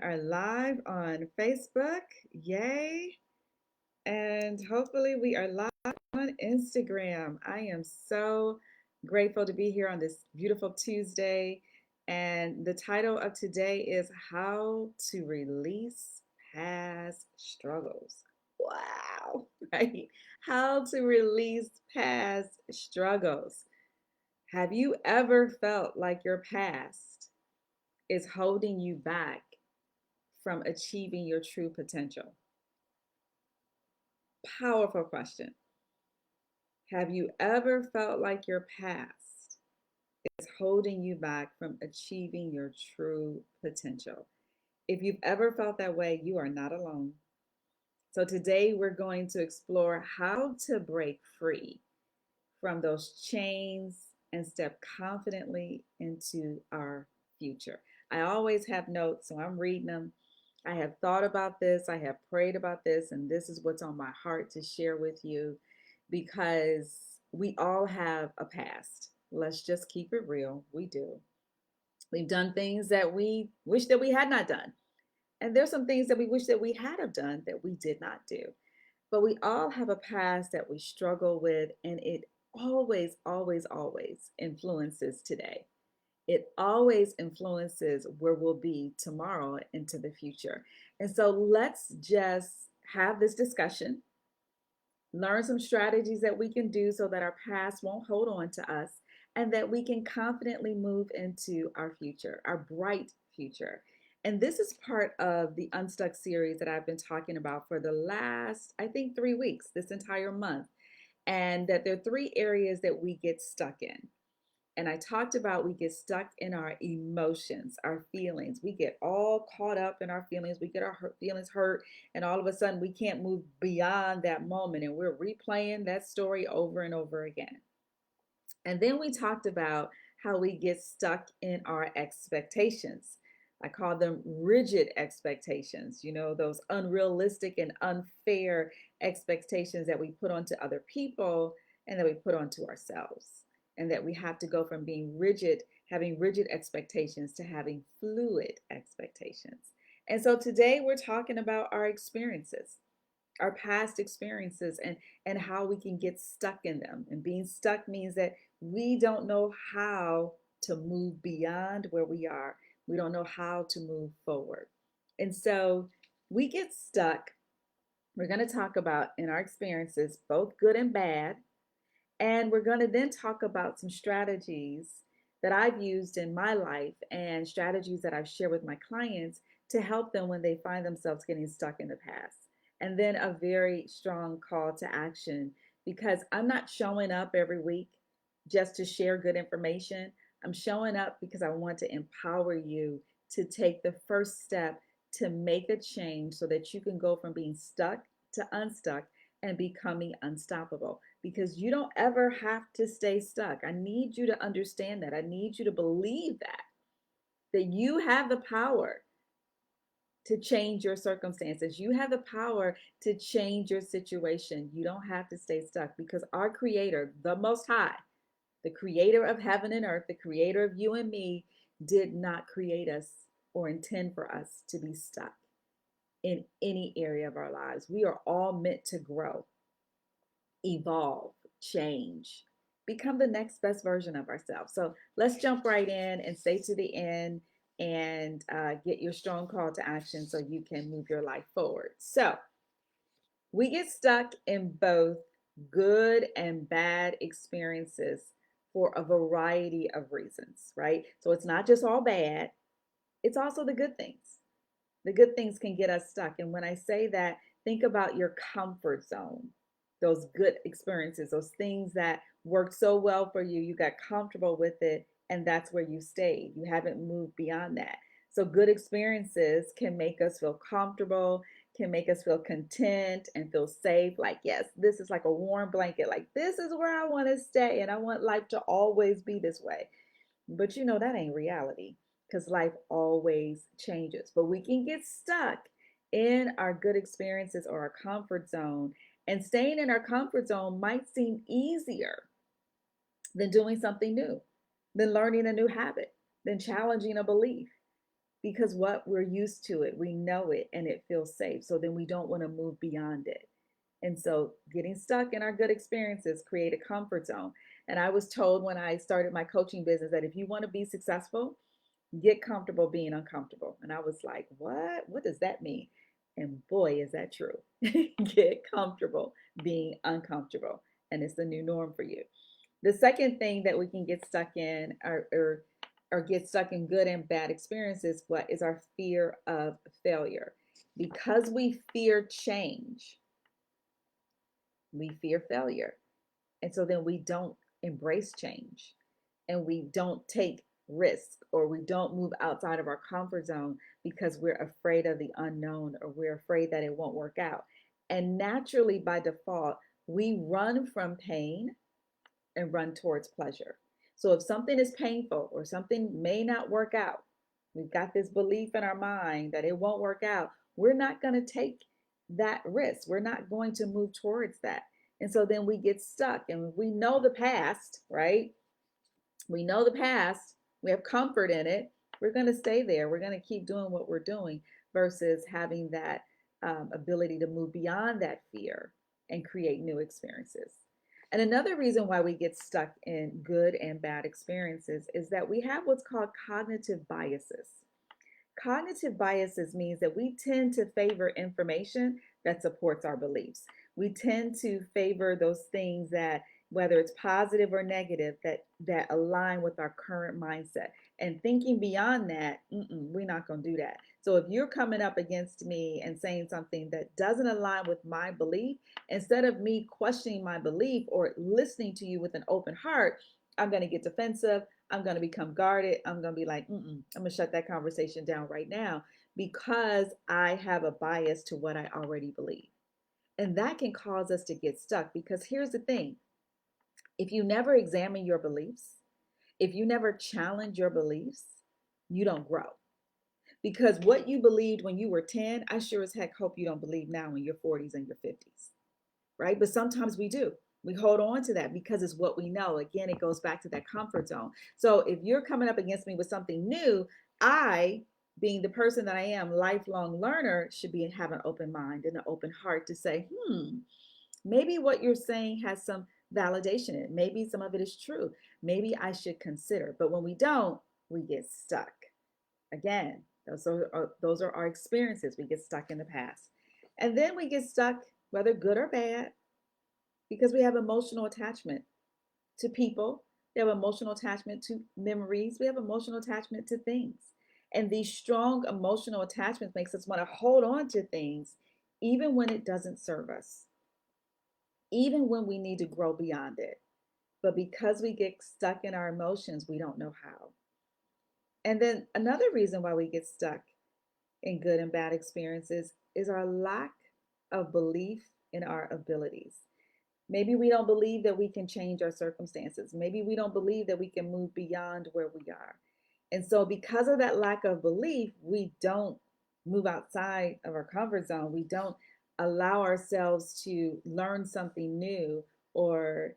are live on Facebook. Yay. And hopefully, we are live on Instagram. I am so grateful to be here on this beautiful Tuesday. And the title of today is How to Release Past Struggles. Wow, right? How to release past struggles. Have you ever felt like your past is holding you back from achieving your true potential? Powerful question. Have you ever felt like your past is holding you back from achieving your true potential? If you've ever felt that way, you are not alone. So today we're going to explore how to break free from those chains and step confidently into our future. I always have notes, so I'm reading them. I have thought about this, I have prayed about this, and this is what's on my heart to share with you because we all have a past. Let's just keep it real. We do. We've done things that we wish that we had not done. And there's some things that we wish that we had have done that we did not do. But we all have a past that we struggle with, and it always influences today. It always influences where we'll be tomorrow into the future. And so let's just have this discussion, learn some strategies that we can do so that our past won't hold on to us and that we can confidently move into our future, our bright future. And this is part of the Unstuck series that I've been talking about for the last, I think, 3 weeks, this entire month. And that there are three areas that we get stuck in. And I talked about we get stuck in our emotions, our feelings. We get all caught up in our feelings. We get our feelings hurt, and all of a sudden we can't move beyond that moment. And we're replaying that story over and over again. And then we talked about how we get stuck in our expectations. I call them rigid expectations, those unrealistic and unfair expectations that we put onto other people and that we put onto ourselves. And that we have to go from being rigid, having rigid expectations, to having fluid expectations. And so today we're talking about our experiences, our past experiences, and how we can get stuck in them. And being stuck means that we don't know how to move beyond where we are. We don't know how to move forward. And so we get stuck. We're going to talk about in our experiences, both good and bad. And we're going to then talk about some strategies that I've used in my life and strategies that I've shared with my clients to help them when they find themselves getting stuck in the past. And then a very strong call to action, because I'm not showing up every week just to share good information. I'm showing up because I want to empower you to take the first step to make a change so that you can go from being stuck to unstuck and becoming unstoppable, because you don't ever have to stay stuck. I need you to understand that. I need you to believe that you have the power to change your circumstances. You have the power to change your situation. You don't have to stay stuck, because our creator, the most high, the creator of heaven and earth, the creator of you and me, did not create us or intend for us to be stuck in any area of our lives. We are all meant to grow, evolve, change, become the next best version of ourselves. So let's jump right in and stay to the end and get your strong call to action so you can move your life forward. So we get stuck in both good and bad experiences for a variety of reasons, right? So it's not just all bad, it's also the good things. The good things can get us stuck. And when I say that, think about your comfort zone, those good experiences, those things that worked so well for you, you got comfortable with it, and that's where you stayed. You haven't moved beyond that. So, good experiences can make us feel comfortable, can make us feel content and feel safe. Like, yes, this is like a warm blanket. Like, this is where I want to stay, and I want life to always be this way. But that ain't reality, because life always changes. But we can get stuck in our good experiences or our comfort zone. And staying in our comfort zone might seem easier than doing something new, than learning a new habit, than challenging a belief. because what we're used to it, we know it, and it feels safe. So then we don't want to move beyond it. And so getting stuck in our good experiences create a comfort zone. And I was told when I started my coaching business that if you want to be successful, get comfortable being uncomfortable. And I was like, what? What does that mean? And boy, is that true. Get comfortable being uncomfortable. And it's the new norm for you. The second thing that we can get stuck in or get stuck in good and bad experiences, what is our fear of failure? Because we fear change, we fear failure. And so then we don't embrace change and we don't take risk or we don't move outside of our comfort zone because we're afraid of the unknown or we're afraid that it won't work out. And naturally, by default, we run from pain and run towards pleasure. So if something is painful or something may not work out, we've got this belief in our mind that it won't work out, we're not going to take that risk. We're not going to move towards that. And so then we get stuck and we know the past, right? We know the past, we have comfort in it. We're going to stay there. We're going to keep doing what we're doing versus having that ability to move beyond that fear and create new experiences. And another reason why we get stuck in good and bad experiences is that we have what's called cognitive biases. Cognitive biases means that we tend to favor information that supports our beliefs. We tend to favor those things that, whether it's positive or negative, that align with our current mindset. And thinking beyond that, we're not going to do that. So if you're coming up against me and saying something that doesn't align with my belief, instead of me questioning my belief or listening to you with an open heart, I'm going to get defensive. I'm going to become guarded. I'm going to be like, I'm going to shut that conversation down right now because I have a bias to what I already believe. And that can cause us to get stuck because here's the thing. If you never examine your beliefs, if you never challenge your beliefs, you don't grow. Because what you believed when you were 10, I sure as heck hope you don't believe now in your 40s and your 50s, right? But sometimes we do. We hold on to that because it's what we know. Again, it goes back to that comfort zone. So if you're coming up against me with something new, I, being the person that I am, lifelong learner, should be have an open mind and an open heart to say, maybe what you're saying has some validation in it. Maybe some of it is true. Maybe I should consider. But when we don't, we get stuck. Again, those are our experiences. We get stuck in the past. And then we get stuck, whether good or bad, because we have emotional attachment to people. We have emotional attachment to memories. We have emotional attachment to things. And these strong emotional attachments makes us want to hold on to things even when it doesn't serve us, even when we need to grow beyond it. But because we get stuck in our emotions, we don't know how. And then another reason why we get stuck in good and bad experiences is our lack of belief in our abilities. Maybe we don't believe that we can change our circumstances. Maybe we don't believe that we can move beyond where we are. And so, because of that lack of belief, we don't move outside of our comfort zone. We don't allow ourselves to learn something new, or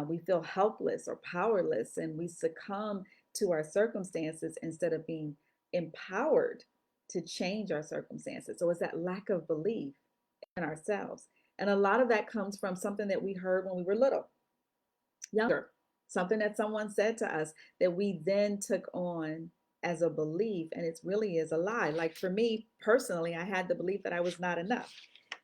we feel helpless or powerless, and we succumb to our circumstances instead of being empowered to change our circumstances. So, it's that lack of belief in ourselves. And a lot of that comes from something that we heard when we were little, younger, something that someone said to us that we then took on as a belief, and it really is a lie. Like for me personally, I had the belief that I was not enough.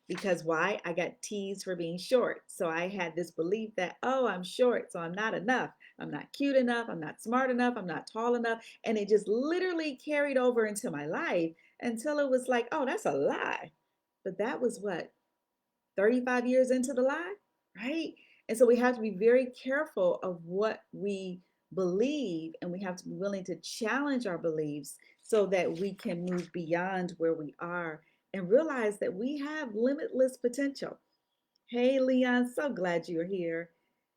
Because why? I got teased for being short. So I had this belief that, oh, I'm short, so I'm not enough. I'm not cute enough. I'm not smart enough. I'm not tall enough. And it just literally carried over into my life until it was like, oh, that's a lie. But that was what? 35 years into the lie, right? And so we have to be very careful of what we believe, and we have to be willing to challenge our beliefs so that we can move beyond where we are and realize that we have limitless potential. Hey, Leon, so glad you're here.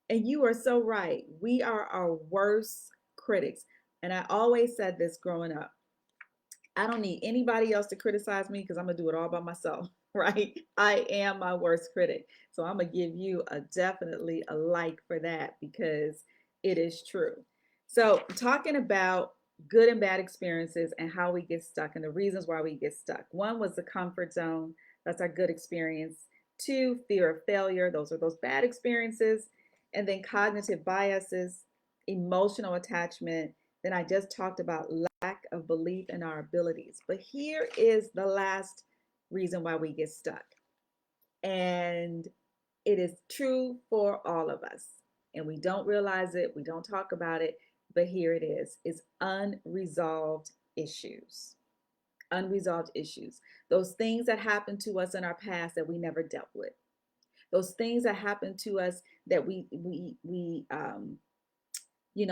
And you are so right. We are our worst critics. And I always said this growing up. I don't need anybody else to criticize me because I'm going to do it all by myself, right? I am my worst critic. So I'm going to give you definitely a like for that because it is true. So talking about good and bad experiences and how we get stuck and the reasons why we get stuck. One was the comfort zone. That's our good experience. Two, fear of failure. Those are those bad experiences. And then cognitive biases, emotional attachment. Then I just talked about lack of belief in our abilities. But here is the last reason why we get stuck. And it is true for all of us. And we don't realize it, we don't talk about it, but here it is unresolved issues. Unresolved issues. Those things that happened to us in our past that we never dealt with. Those things that happened to us that we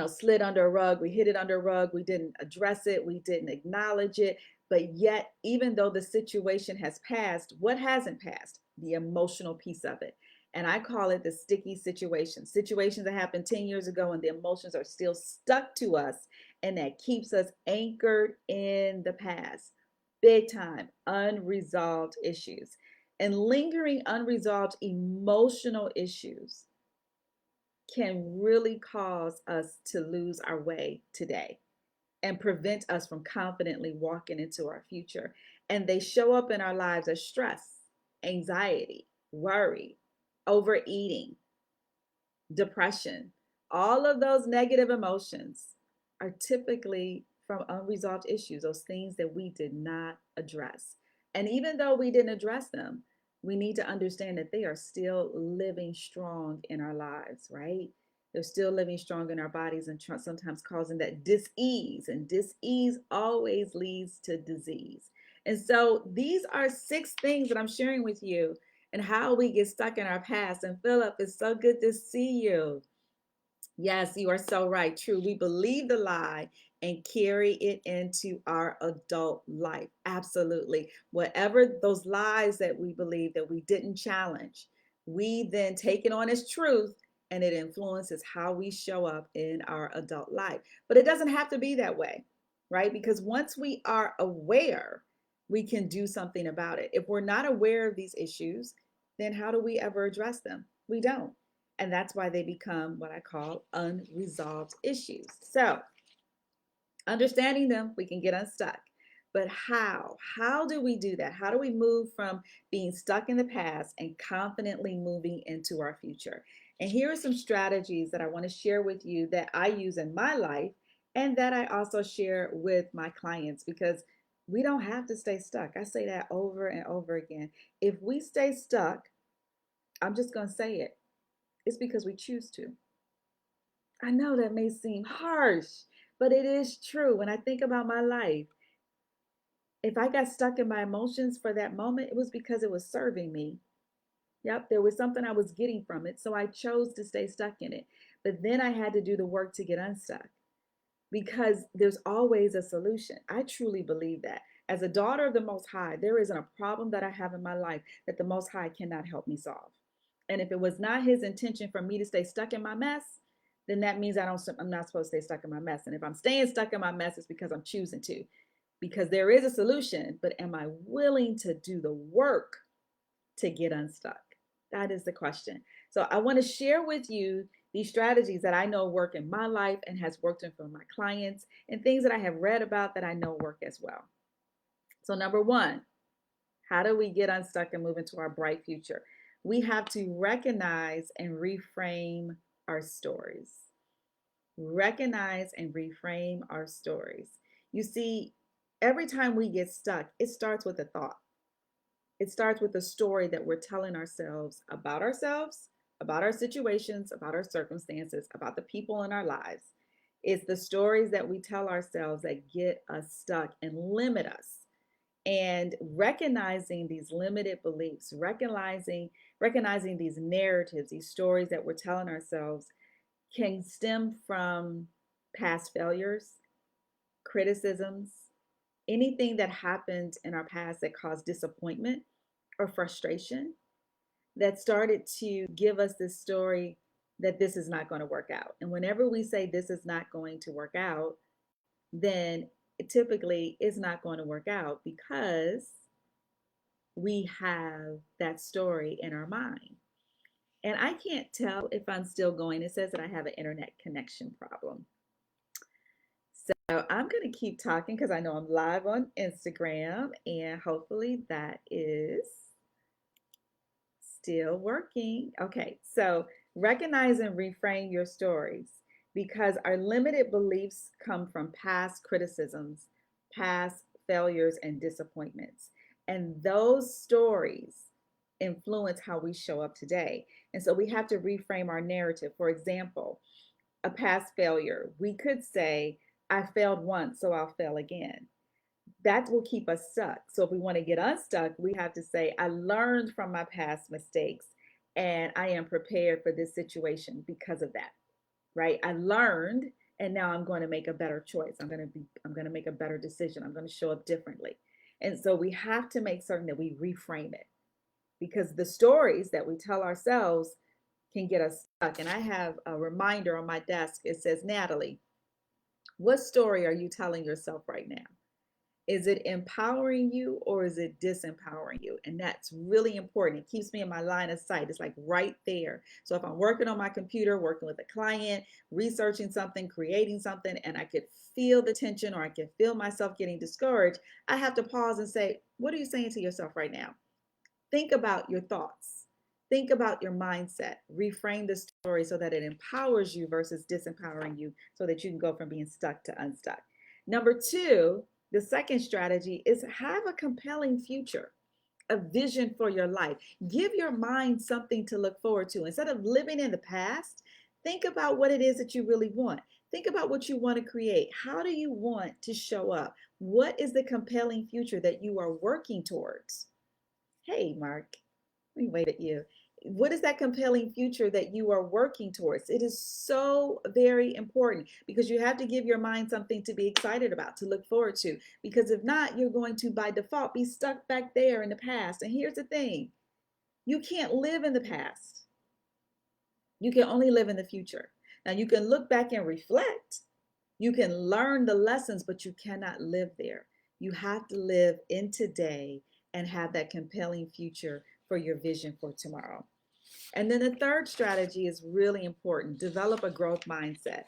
slid under a rug, we hid it under a rug, we didn't address it, we didn't acknowledge it. But yet, even though the situation has passed, what hasn't passed? The emotional piece of it. And I call it the sticky situation. Situations that happened 10 years ago and the emotions are still stuck to us, and that keeps us anchored in the past. Big time, unresolved issues. And lingering unresolved emotional issues can really cause us to lose our way today and prevent us from confidently walking into our future. And they show up in our lives as stress, anxiety, worry, overeating, depression. All of those negative emotions are typically from unresolved issues, those things that we did not address. And even though we didn't address them, we need to understand that they are still living strong in our lives, right? They're still living strong in our bodies and sometimes causing that dis-ease. And dis-ease always leads to disease. And so these are 6 things that I'm sharing with you and how we get stuck in our past. And Philip, it's so good to see you. Yes, you are so right. True. We believe the lie and carry it into our adult life. Absolutely. Whatever those lies that we believe that we didn't challenge, we then take it on as truth and it influences how we show up in our adult life. But it doesn't have to be that way, right? Because once we are aware, we can do something about it. If we're not aware of these issues, then how do we ever address them? We don't. And that's why they become what I call unresolved issues. So, understanding them, we can get unstuck. But how? How do we do that? How do we move from being stuck in the past and confidently moving into our future? And here are some strategies that I want to share with you that I use in my life and that I also share with my clients because we don't have to stay stuck. I say that over and over again. If we stay stuck, I'm just going to say it, it's because we choose to. I know that may seem harsh, but it is true. When I think about my life, if I got stuck in my emotions for that moment, it was because it was serving me. Yep, there was something I was getting from it. So I chose to stay stuck in it. But then I had to do the work to get unstuck because there's always a solution. I truly believe that. As a daughter of the Most High, there isn't a problem that I have in my life that the Most High cannot help me solve. And if it was not His intention for me to stay stuck in my mess, then that means I'm not supposed to stay stuck in my mess. And if I'm staying stuck in my mess, it's because I'm choosing to. Because there is a solution, but am I willing to do the work to get unstuck? That is the question. So I want to share with you these strategies that I know work in my life and has worked for my clients and things that I have read about that I know work as well. So number 1, how do we get unstuck and move into our bright future? We have to recognize and reframe our stories. Recognize and reframe our stories. You see, every time we get stuck, it starts with a thought. It starts with a story that we're telling ourselves, about our situations, about our circumstances, about the people in our lives. It's the stories that we tell ourselves that get us stuck and limit us. And recognizing these limited beliefs, recognizing these narratives, these stories that we're telling ourselves can stem from past failures, criticisms, anything that happened in our past that caused disappointment or frustration that started to give us this story that this is not going to work out. And whenever we say this is not going to work out, then it typically is not going to work out because we have that story in our mind. And I can't tell if I'm still going. It says that I have an internet connection problem. So I'm going to keep talking because I know I'm live on Instagram, and hopefully that is still working. Okay, so recognize and reframe your stories because our limited beliefs come from past criticisms, past failures, and disappointments. And those stories influence how we show up today. And so we have to reframe our narrative. For example, a past failure, we could say, I failed once, so I'll fail again. That will keep us stuck. So if we want to get unstuck, we have to say, I learned from my past mistakes and I am prepared for this situation because of that, right? I learned and now I'm going to make a better choice. I'm going to make a better decision. I'm going to show up differently. And so we have to make certain that we reframe it because the stories that we tell ourselves can get us stuck. And I have a reminder on my desk. It says, Natalie, what story are you telling yourself right now? Is it empowering you or is it disempowering you? And that's really important. It keeps me in my line of sight. It's like right there. So if I'm working on my computer, working with a client, researching something, creating something, and I could feel the tension or I can feel myself getting discouraged, I have to pause and say, what are you saying to yourself right now? Think about your thoughts. Think about your mindset. Reframe the story so that it empowers you versus disempowering you so that you can go from being stuck to unstuck. Number two, the second strategy is have a compelling future, a vision for your life. Give your mind something to look forward to. Instead of living in the past, think about what it is that you really want. Think about what you want to create. How do you want to show up? What is the compelling future that you are working towards? Hey, Mark, let me wave at you. What is that compelling future that you are working towards? It is so very important because you have to give your mind something to be excited about, to look forward to. Because if not, you're going to, by default, be stuck back there in the past. And here's the thing, you can't live in the past, you can only live in the future. Now, you can look back and reflect, you can learn the lessons, but you cannot live there. You have to live in today and have that compelling future for your vision for tomorrow. And then the third strategy is really important. Develop a growth mindset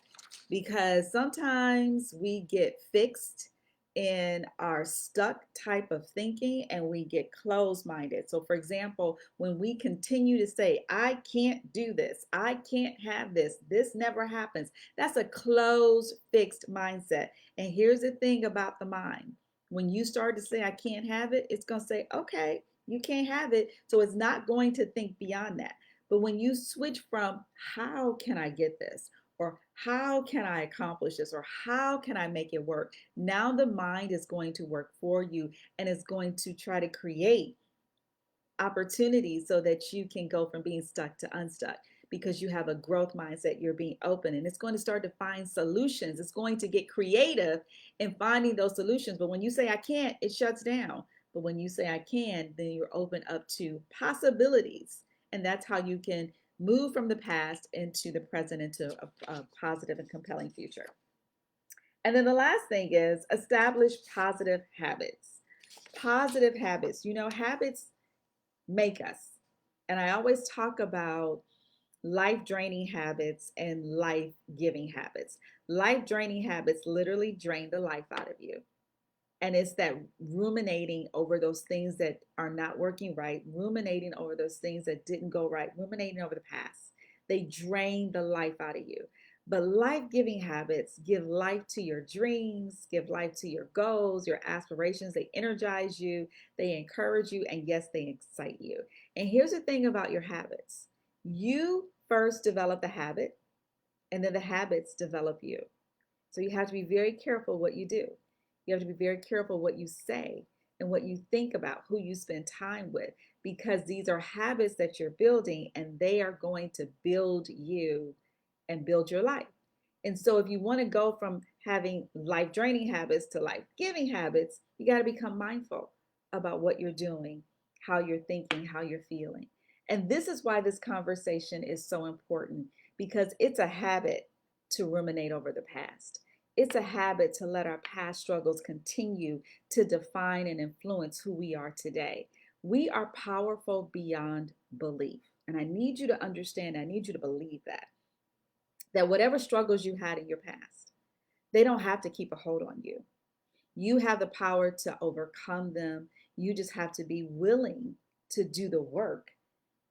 because sometimes we get fixed in our stuck type of thinking and we get closed minded. So, for example, when we continue to say, I can't do this, I can't have this never happens, that's a closed, fixed mindset. And here's the thing about the mind, when you start to say, I can't have it, it's going to say, okay, you can't have it. So, it's not going to think beyond that. But when you switch from how can I get this, or how can I accomplish this, or how can I make it work, now the mind is going to work for you and it's going to try to create opportunities so that you can go from being stuck to unstuck because you have a growth mindset. You're being open and it's going to start to find solutions. It's going to get creative in finding those solutions. But when you say I can't, it shuts down. But when you say I can, then you're open up to possibilities. And that's how you can move from the past into the present, into a positive and compelling future. And then the last thing is establish positive habits. Positive habits. You know, habits make us. And I always talk about life draining habits and life giving habits. Life draining habits literally drain the life out of you. And it's that ruminating over those things that are not working right, ruminating over those things that didn't go right, ruminating over the past. They drain the life out of you. But life giving habits give life to your dreams, give life to your goals, your aspirations. They energize you, they encourage you, and yes, they excite you. And here's the thing about your habits, you first develop the habit, and then the habits develop you. So you have to be very careful what you do. You have to be very careful what you say and what you think about, who you spend time with, because these are habits that you're building and they are going to build you and build your life. And so if you want to go from having life draining habits to life giving habits, you got to become mindful about what you're doing, how you're thinking, how you're feeling. And this is why this conversation is so important because it's a habit to ruminate over the past. It's a habit to let our past struggles continue to define and influence who we are today. We are powerful beyond belief. And I need you to understand, I need you to believe that whatever struggles you had in your past, They don't have to keep a hold on you. You have the power to overcome them. You just have to be willing to do the work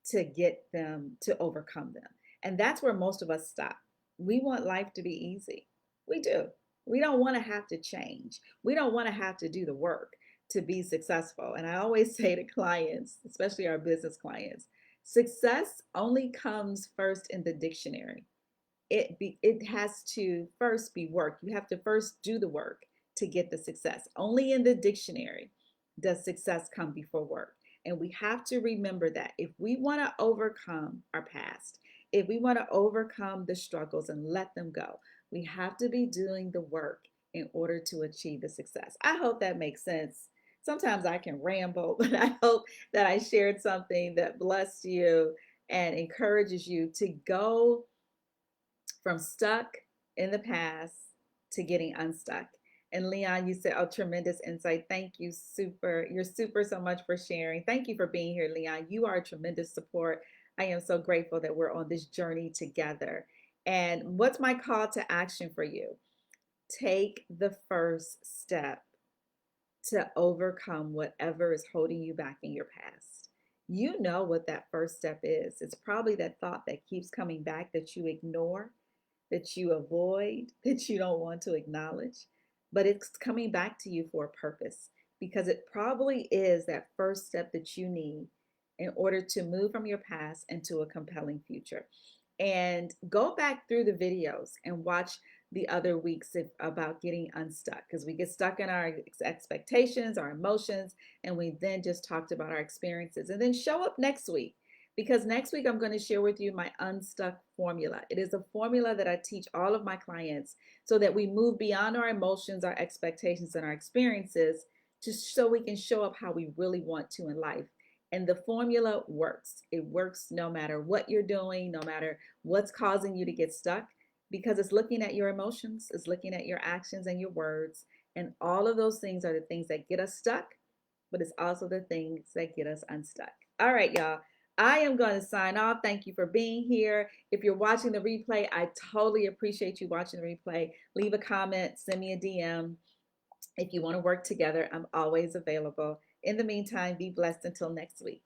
to get them to overcome them. And that's where most of us stop. We want life to be easy. We do. We don't want to have to change. We don't want to have to do the work to be successful. And I always say to clients, especially our business clients, success only comes first in the dictionary. It has to first be work. You have to first do the work to get the success. Only in the dictionary does success come before work. And we have to remember that if we want to overcome our past, if we want to overcome the struggles and let them go, we have to be doing the work in order to achieve the success. I hope that makes sense. Sometimes I can ramble, but I hope that I shared something that blessed you and encourages you to go from stuck in the past to getting unstuck. And Leon, you said, oh, tremendous insight. Thank you. Super. You're super so much for sharing. Thank you for being here, Leon. You are a tremendous support. I am so grateful that we're on this journey together. And what's my call to action for you? Take the first step to overcome whatever is holding you back in your past. You know what that first step is. It's probably that thought that keeps coming back that you ignore, that you avoid, that you don't want to acknowledge, but it's coming back to you for a purpose because it probably is that first step that you need in order to move from your past into a compelling future. And go back through the videos and watch the other weeks about getting unstuck because we get stuck in our expectations, our emotions, and we then just talked about our experiences. And then show up next week because next week I'm going to share with you my unstuck formula. It is a formula that I teach all of my clients so that we move beyond our emotions, our expectations, and our experiences just so we can show up how we really want to in life. And the formula works. It works no matter what you're doing, no matter what's causing you to get stuck, because it's looking at your emotions, it's looking at your actions and your words. And all of those things are the things that get us stuck, but it's also the things that get us unstuck. All right, y'all. I am going to sign off. Thank you for being here. If you're watching the replay, I totally appreciate you watching the replay. Leave a comment, send me a DM. If you want to work together, I'm always available. In the meantime, be blessed until next week.